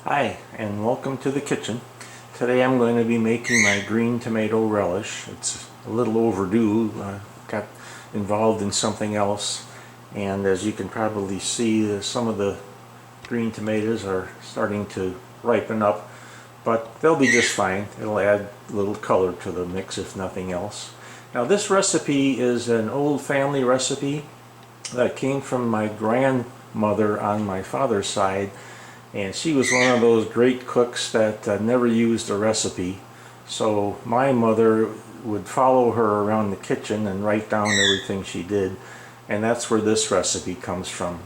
Hi, and welcome to the kitchen. Today I'm going to be making my green tomato relish. It's a little overdue. Got involved in something else, and as you can probably see, some of the green tomatoes are starting to ripen up, but they'll be just fine. It'll add a little color to the mix if nothing else. Now this recipe is an old family recipe that came from my grandmother on my father's side, and she was one of those great cooks that never used a recipe. So my mother would follow her around the kitchen and write down everything she did, and that's where this recipe comes from.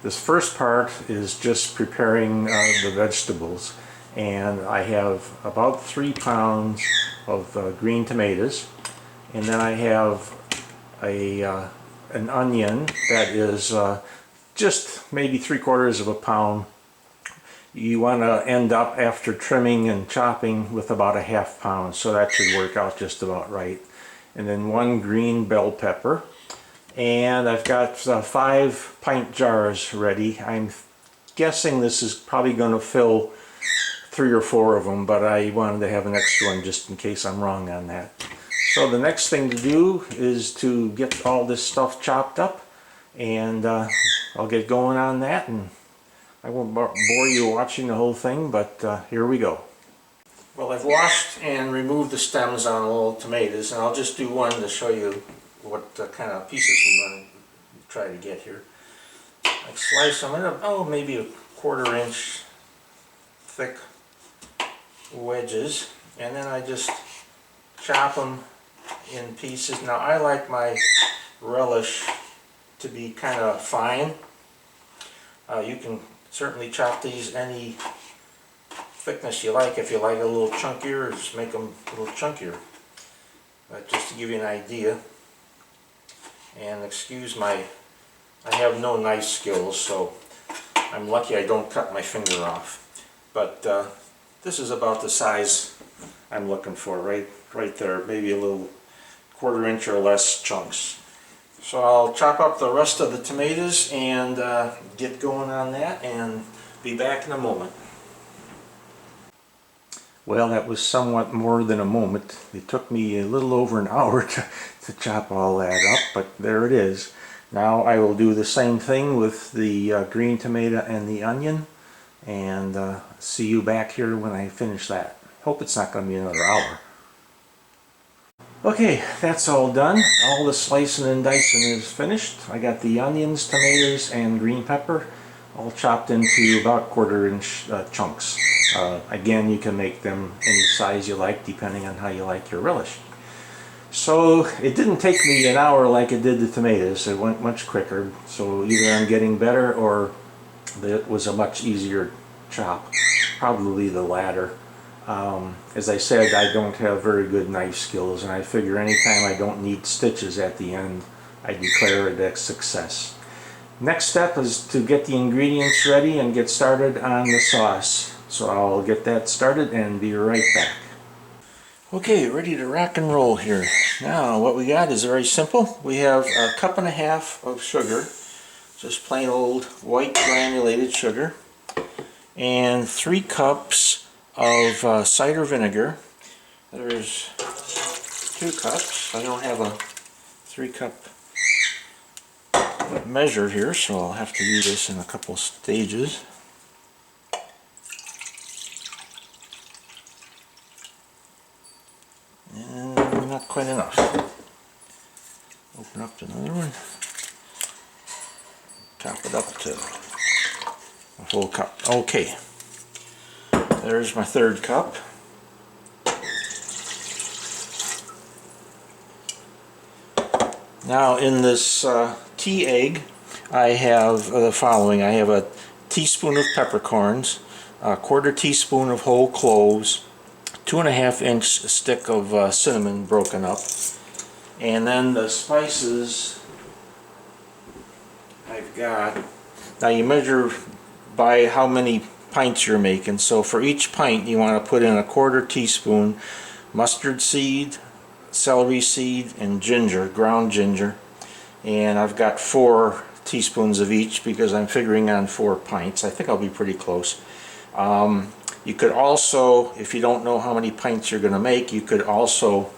This first part is just preparing the vegetables, and I have about 3 pounds of green tomatoes, and then I have an onion that is just maybe 3/4 of a pound. You want to end up after trimming and chopping with about a 1/2 pound, so that should work out just about right. And then 1 green bell pepper, and I've got 5 pint jars ready. I'm guessing this is probably going to fill 3 or 4 of them, but I wanted to have an extra one just in case I'm wrong on that. So the next thing to do is to get all this stuff chopped up, and I'll get going on that, and I won't bore you watching the whole thing, but here we go. Well, I've washed and removed the stems on all the tomatoes, and I'll just do one to show you what kind of pieces we want to try to get here. I slice them in maybe a 1/4 inch thick wedges, and then I just chop them in pieces. Now I like my relish to be kind of fine. You can certainly chop these any thickness you like. If you like a little chunkier, just make them a little chunkier. Just to give you an idea. And excuse I have no knife skills, so I'm lucky I don't cut my finger off. But this is about the size I'm looking for, right there, maybe a little 1/4 inch or less chunks. So I'll chop up the rest of the tomatoes and get going on that, and be back in a moment. Well, that was somewhat more than a moment. It took me a little over an hour to chop all that up, but there it is. Now I will do the same thing with the green tomato and the onion, and see you back here when I finish that. Hope it's not going to be another hour. Okay, that's all done. All the slicing and dicing is finished. I got the onions, tomatoes, and green pepper all chopped into about 1/4 inch chunks. Again, you can make them any size you like depending on how you like your relish. So it didn't take me an hour like it did the tomatoes. It went much quicker. So either I'm getting better or it was a much easier chop. Probably the latter. As I said, I don't have very good knife skills, and I figure anytime I don't need stitches at the end, I declare it a success. Next step is to get the ingredients ready and get started on the sauce. So I'll get that started and be right back. Okay, ready to rock and roll here. Now what we got is very simple. We have 1.5 cups of sugar, just plain old white granulated sugar, and 3 cups of cider vinegar. There's 2 cups. I don't have a 3-cup measure here, so I'll have to do this in a couple stages. And not quite enough. Open up another one. Top it up to a full cup. Okay. There's my 3rd cup. Now in this tea egg I have the following. I have a teaspoon of peppercorns, a 1/4 teaspoon of whole cloves, 2.5 inch stick of cinnamon broken up, and then the spices I've got. Now you measure by how many pints you're making. So for each pint you want to put in a 1/4 teaspoon mustard seed, celery seed, and ginger, ground ginger. And I've got 4 teaspoons of each because I'm figuring on 4 pints. I think I'll be pretty close. You could also, if you don't know how many pints you're going to make, you could also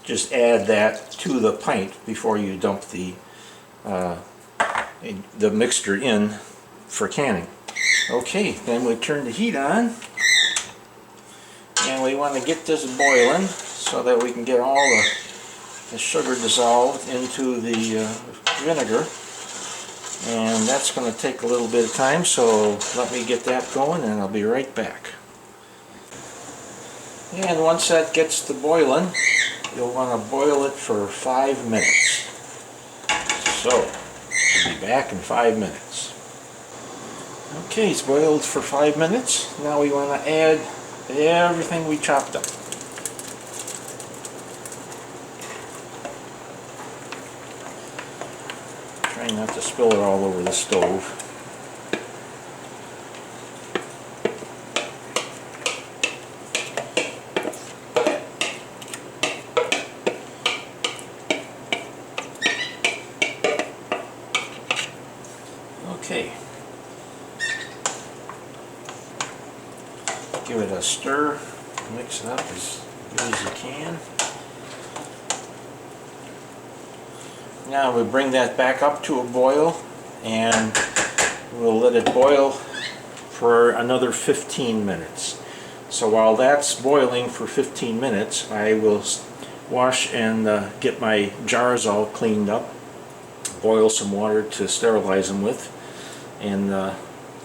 just add that to the pint before you dump the mixture in for canning. Okay, then we turn the heat on, and we want to get this boiling so that we can get all the sugar dissolved into the vinegar. And that's going to take a little bit of time, so let me get that going and I'll be right back. And once that gets to boiling, you'll want to boil it for 5 minutes. So, I'll be back in 5 minutes. Okay, it's boiled for 5 minutes. Now we want to add everything we chopped up. Trying not to spill it all over the stove. Okay. Give it a stir, mix it up as good as you can. Now we bring that back up to a boil, and we'll let it boil for another 15 minutes. So while that's boiling for 15 minutes, I will wash and get my jars all cleaned up, boil some water to sterilize them with, and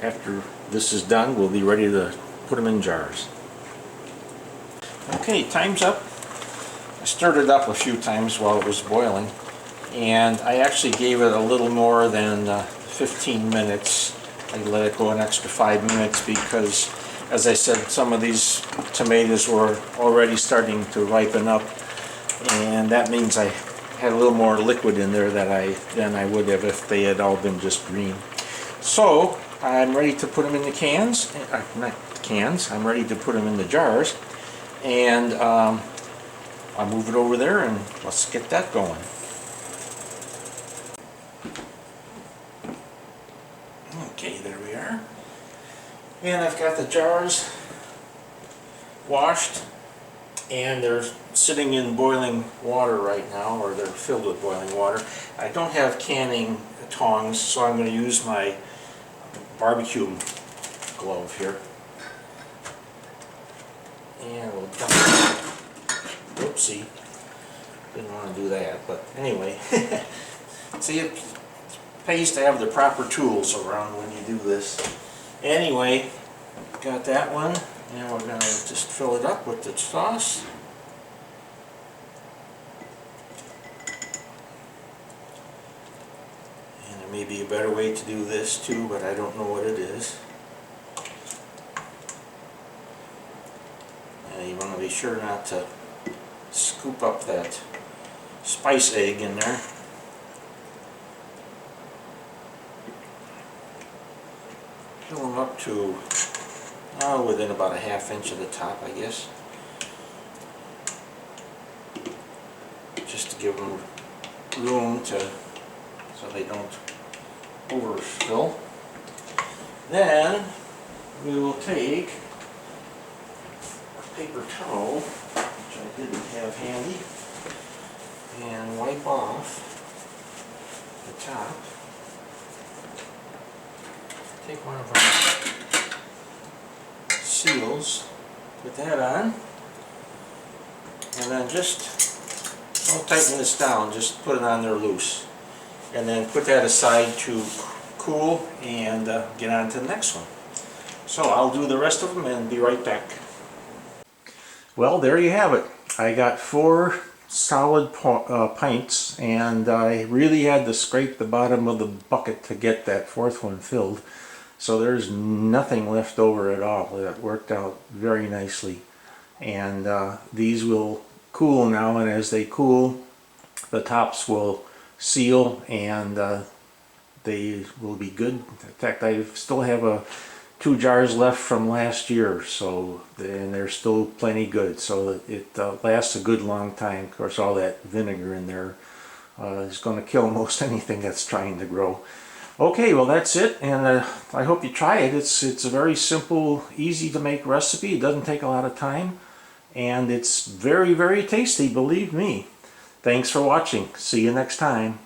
after this is done, we'll be ready to put them in jars. Okay, time's up. I stirred it up a few times while it was boiling, and I actually gave it a little more than 15 minutes. I let it go an extra 5 minutes because, as I said, some of these tomatoes were already starting to ripen up, and that means I had a little more liquid in there than I would have if they had all been just green. So I'm ready to put them in the cans, not cans, I'm ready to put them in the jars, and I'll move it over there and let's get that going. Okay, there we are. And I've got the jars washed, and they're sitting in boiling water right now, or they're filled with boiling water. I don't have canning tongs, so I'm going to use my barbecue glove here. And we'll dump it. Whoopsie. Didn't want to do that, but anyway. See, it pays to have the proper tools around when you do this. Anyway, got that one. Now we're going to just fill it up with the sauce. And there may be a better way to do this too, but I don't know what it is. And you want to be sure not to scoop up that spice egg in there. Fill them up to within about a ½ inch of the top, I guess. Just to give them room so they don't overfill. Then we will take a paper towel, which I didn't have handy, and wipe off the top. Take one of our seals, put that on, and then just don't tighten this down, just put it on there loose, and then put that aside to cool and get on to the next one. So I'll do the rest of them and be right back. Well, there you have it. I got 4 solid pints, and I really had to scrape the bottom of the bucket to get that 4th one filled. So there's nothing left over at all. It worked out very nicely. And these will cool now, and as they cool, the tops will seal, and they will be good. In fact, I still have 2 jars left from last year, so and they're still plenty good. So it lasts a good long time. Of course, all that vinegar in there is going to kill most anything that's trying to grow. Okay, well that's it, and I hope you try it. It's a very simple, easy to make recipe. It doesn't take a lot of time, and it's very, very tasty, believe me. Thanks for watching. See you next time.